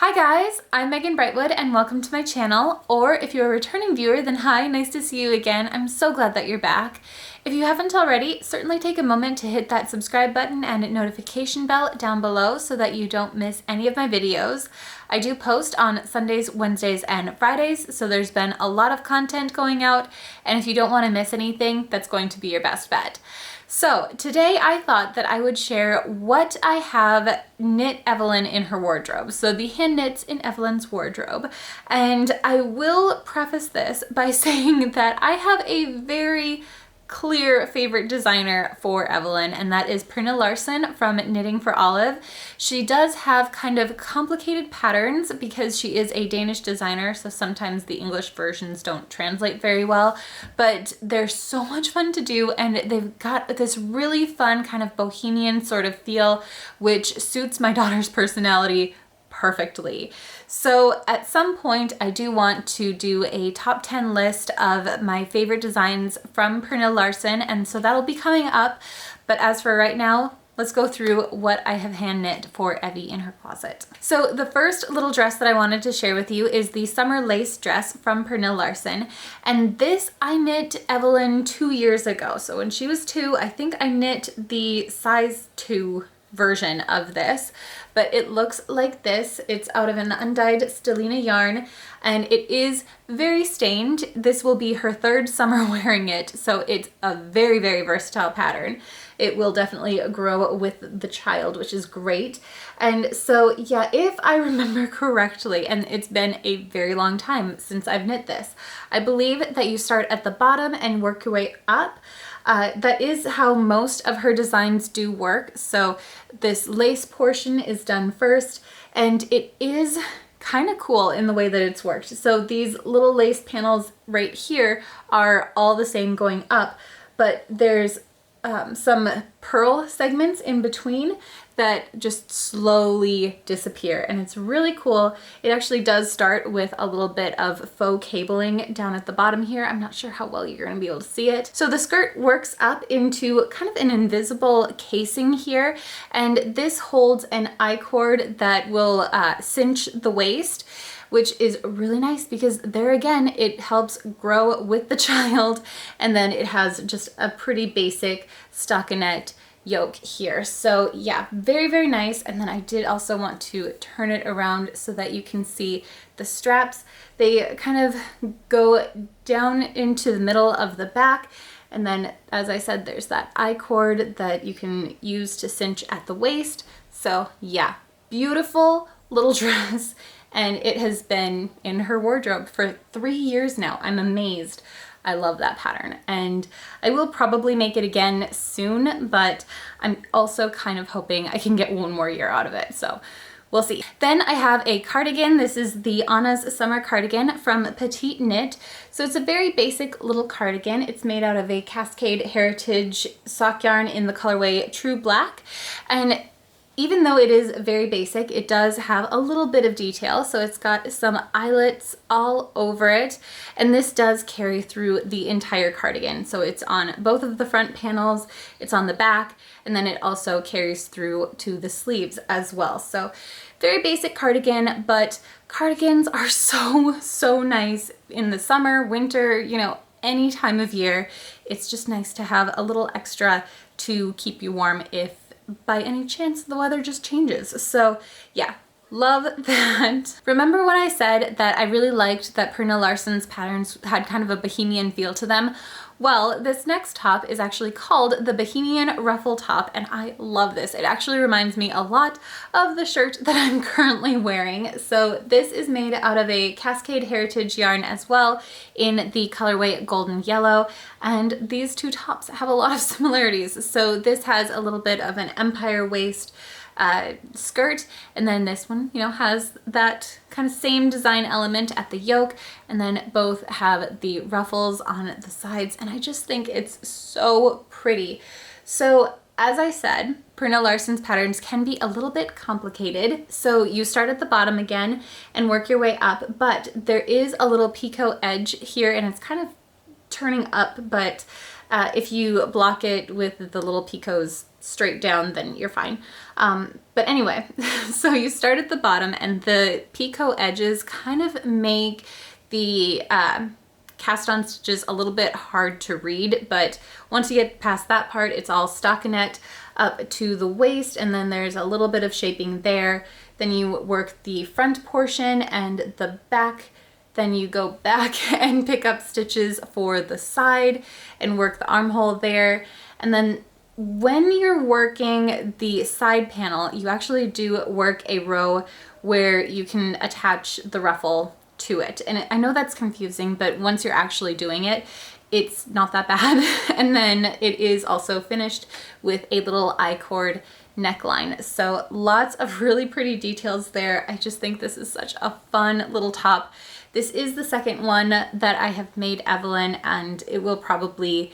Hi guys, I'm Megan Brightwood and welcome to my channel, or if you're a returning viewer, then hi, nice to see you again. I'm so glad that you're back. If you haven't already, certainly take a moment to hit that subscribe button and notification bell down below so that you don't miss any of my videos. I do post on Sundays, Wednesdays, and Fridays, so there's been a lot of content going out, and if you don't want to miss anything, that's going to be your best bet. So today I thought that I would share what I have knit Evelyn in her wardrobe. So the hand knits in Evelyn's wardrobe. And I will preface this by saying that I have a very clear favorite designer for Evelyn, and that is Pernille Larsen from Knitting for Olive. She does have kind of complicated patterns because she is a Danish designer, so sometimes the English versions don't translate very well, but they're so much fun to do, and they've got this really fun kind of bohemian sort of feel, which suits my daughter's personality perfectly. So at some point I do want to do a top 10 list of my favorite designs from Pernille Larsen, and so that'll be coming up. But as for right now, let's go through what I have hand knit for Evie in her closet. So the first little dress that I wanted to share with you is the summer lace dress from Pernille Larsen. And this I knit Evelyn 2 years ago. So when she was 2, I think I knit the size 2 version of this, but it looks like this. It's out of an undyed Stellina yarn, and it is very stained. This will be her 3rd summer wearing it, so it's a very, very versatile pattern. It will definitely grow with the child, which is great. And so yeah, if I remember correctly, and it's been a very long time since I've knit this, I believe that you start at the bottom and work your way up. That is how most of her designs do work. So this lace portion is done first, and it is kind of cool in the way that it's worked. So these little lace panels right here are all the same going up, but there's some purl segments in between that just slowly disappear, and it's really cool. It actually does start with a little bit of faux cabling down at the bottom here. I'm not sure how well you're going to be able to see it. So the skirt works up into kind of an invisible casing here, and this holds an I-cord that will cinch the waist, which is really nice because there again, it helps grow with the child, and then it has just a pretty basic stockinette yoke here. So yeah, very, very nice. And then I did also want to turn it around so that you can see the straps. They kind of go down into the middle of the back. And then, as I said, there's that I-cord that you can use to cinch at the waist. So yeah, beautiful little dress. And it has been in her wardrobe for 3 years now. I'm amazed. I love that pattern, and I will probably make it again soon, but I'm also kind of hoping I can get 1 more year out of it, so we'll see. Then I have a cardigan. This is the Anna's Summer Cardigan from Petite Knit. So it's a very basic little cardigan. It's made out of a Cascade Heritage sock yarn in the colorway True Black, and even though it is very basic, it does have a little bit of detail. So it's got some eyelets all over it, and this does carry through the entire cardigan. So it's on both of the front panels, it's on the back, and then it also carries through to the sleeves as well. So very basic cardigan, but cardigans are so nice in the summer, winter, you know, any time of year. It's just nice to have a little extra to keep you warm if by any chance the weather just changes. So yeah, love that. Remember when I said that I really liked that Pernille Larsen's patterns had kind of a bohemian feel to them? Well, this next top is actually called the Bohemian Ruffle top, and I love this. It actually reminds me a lot of the shirt that I'm currently wearing. So this is made out of a Cascade Heritage yarn as well in the colorway Golden Yellow, and these two tops have a lot of similarities. So this has a little bit of an empire waist skirt, and then this one, you know, has that kind of same design element at the yoke, and then both have the ruffles on the sides, and I just think it's so pretty. So as I said, Pernille Larsen's patterns can be a little bit complicated. So you start at the bottom again and work your way up, but there is a little picot edge here, and it's kind of turning up, but if you block it with the little picots straight down, then you're fine. But anyway, so you start at the bottom, and the picot edges kind of make the cast on stitches a little bit hard to read, but once you get past that part, it's all stockinette up to the waist, and then there's a little bit of shaping there. Then you work the front portion and the back. Then you go back and pick up stitches for the side and work the armhole there. And then when you're working the side panel, you actually do work a row where you can attach the ruffle to it. And I know that's confusing, but once you're actually doing it, it's not that bad. And then it is also finished with a little I-cord neckline. So lots of really pretty details there. I just think this is such a fun little top. This is the second one that I have made Evelyn, and it will probably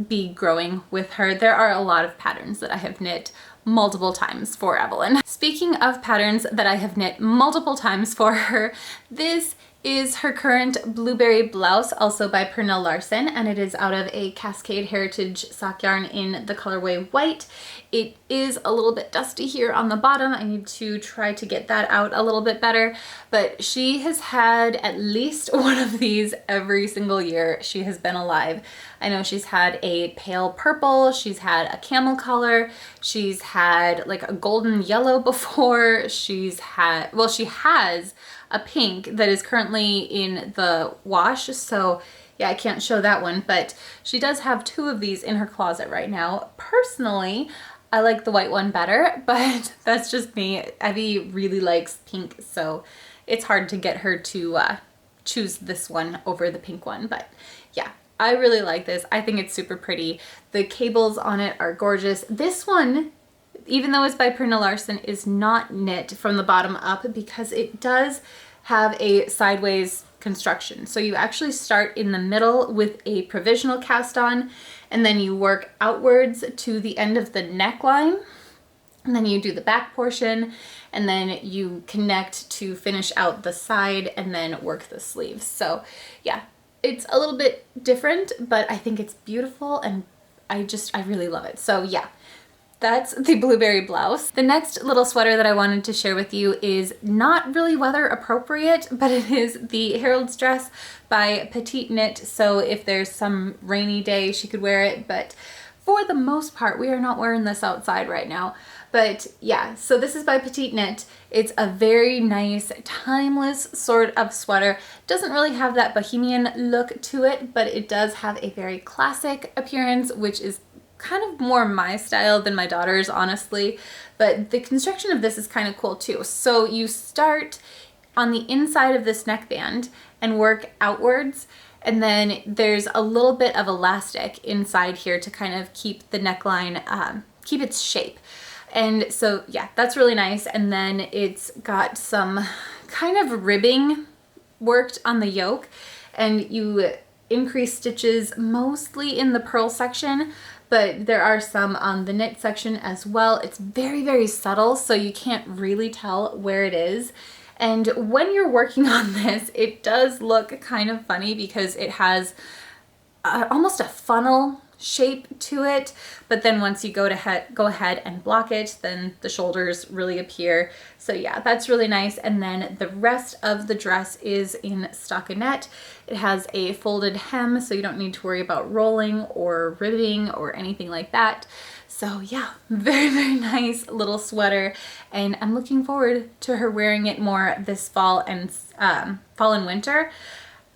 be growing with her. There are a lot of patterns that I have knit multiple times for Evelyn. Speaking of patterns that I have knit multiple times for her, this is her current blueberry blouse, also by Pernell Larson, and it is out of a Cascade Heritage sock yarn in the colorway white. It is a little bit dusty here on the bottom. I need to try to get that out a little bit better, but she has had at least one of these every single year she has been alive. I know she's had a pale purple, she's had a camel color, she's had like a golden yellow before, she's had, well, she has a pink that is currently in the wash, so yeah, I can't show that one, but she does have two of these in her closet right now. Personally, I like the white one better, but that's just me. Evie really likes pink, so it's hard to get her to choose this one over the pink one, but yeah, I really like this. I think it's super pretty. The cables on it are gorgeous. This one, even though it's by Pernell Larson, is not knit from the bottom up because it does have a sideways construction. So you actually start in the middle with a provisional cast on, and then you work outwards to the end of the neckline, and then you do the back portion, and then you connect to finish out the side and then work the sleeves. So yeah, it's a little bit different, but I think it's beautiful, and I really love it. So yeah, that's the blueberry blouse. The next little sweater that I wanted to share with you is not really weather appropriate, but it is the Heralds Dress by Petite Knit. So if there's some rainy day, she could wear it, but for the most part, we are not wearing this outside right now. But yeah, so this is by Petite Knit. It's a very nice, timeless sort of sweater. Doesn't really have that bohemian look to it, but it does have a very classic appearance, which is kind of more my style than my daughter's, honestly. But the construction of this is kind of cool too. So you start on the inside of this neckband and work outwards, and then there's a little bit of elastic inside here to kind of keep the neckline, keep its shape. And so yeah, that's really nice. And then it's got some kind of ribbing worked on the yoke, and you increase stitches mostly in the purl section, but there are some on the knit section as well. It's very, very subtle, so you can't really tell where it is. And when you're working on this, it does look kind of funny because it has almost a funnel shape to it, but then once you go ahead and block it, then the shoulders really appear. So yeah, that's really nice. And then the rest of the dress is in stockinette. It has a folded hem, so you don't need to worry about rolling or riveting or anything like that. So yeah, very, very nice little sweater, and I'm looking forward to her wearing it more this fall and winter.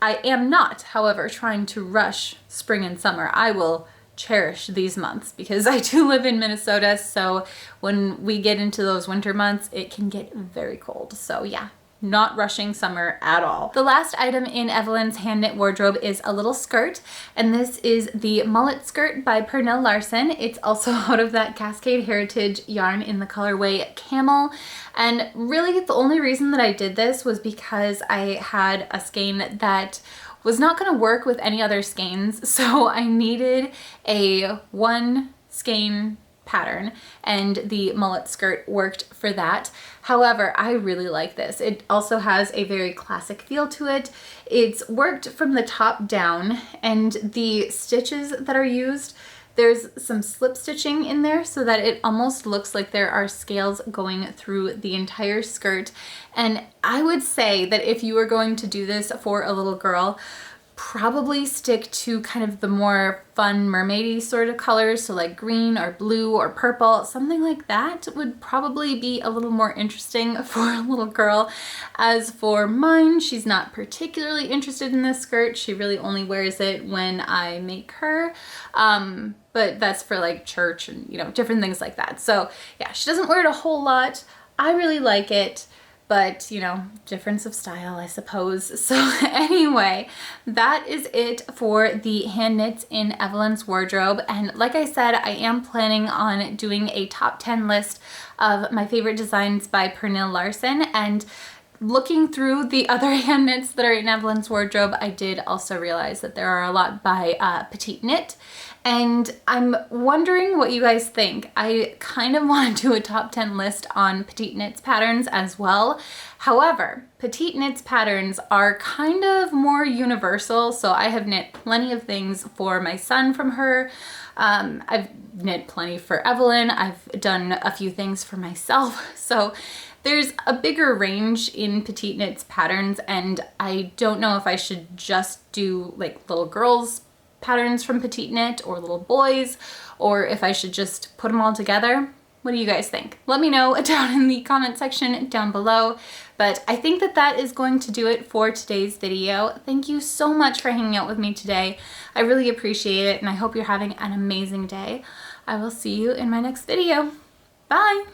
I am not, however, trying to rush spring and summer. I will cherish these months because I do live in Minnesota, so when we get into those winter months, it can get very cold. So yeah, not rushing summer at all. The last item in Evelyn's hand knit wardrobe is a little skirt, and this is the Mullet Skirt by Pernell Larson. It's also out of that Cascade Heritage yarn in the colorway Camel. And really the only reason that I did this was because I had a skein that was not going to work with any other skeins, so I needed a one skein pattern, and the mullet skirt worked for that. However, I really like this. It also has a very classic feel to it. It's worked from the top down, and the stitches that are used, There's some slip stitching in there so that it almost looks like there are scales going through the entire skirt. And I would say that if you were going to do this for a little girl, probably stick to kind of the more fun mermaidy sort of colors, so like green or blue or purple, something like that would probably be a little more interesting for a little girl. As for mine, she's not particularly interested in this skirt. She really only wears it when I make her, but that's for like church and, you know, different things like that. So yeah, she doesn't wear it a whole lot. I really like it, but, you know, difference of style, I suppose. So anyway, that is it for the hand knits in Evelyn's wardrobe. And like I said, I am planning on doing a top 10 list of my favorite designs by Pernille Larsen. And looking through the other hand knits that are in Evelyn's wardrobe, I did also realize that there are a lot by Petite Knit. And I'm wondering what you guys think. I kind of want to do a top 10 list on Petite Knit's patterns as well. However, Petite Knit's patterns are kind of more universal. So I have knit plenty of things for my son from her. I've knit plenty for Evelyn. I've done a few things for myself. So there's a bigger range in Petite Knit's patterns, and I don't know if I should just do like little girls patterns from Petite Knit or little boys, or if I should just put them all together. What do you guys think? Let me know down in the comment section down below. But I think that that is going to do it for today's video. Thank you so much for hanging out with me today. I really appreciate it, and I hope you're having an amazing day. I will see you in my next video. Bye!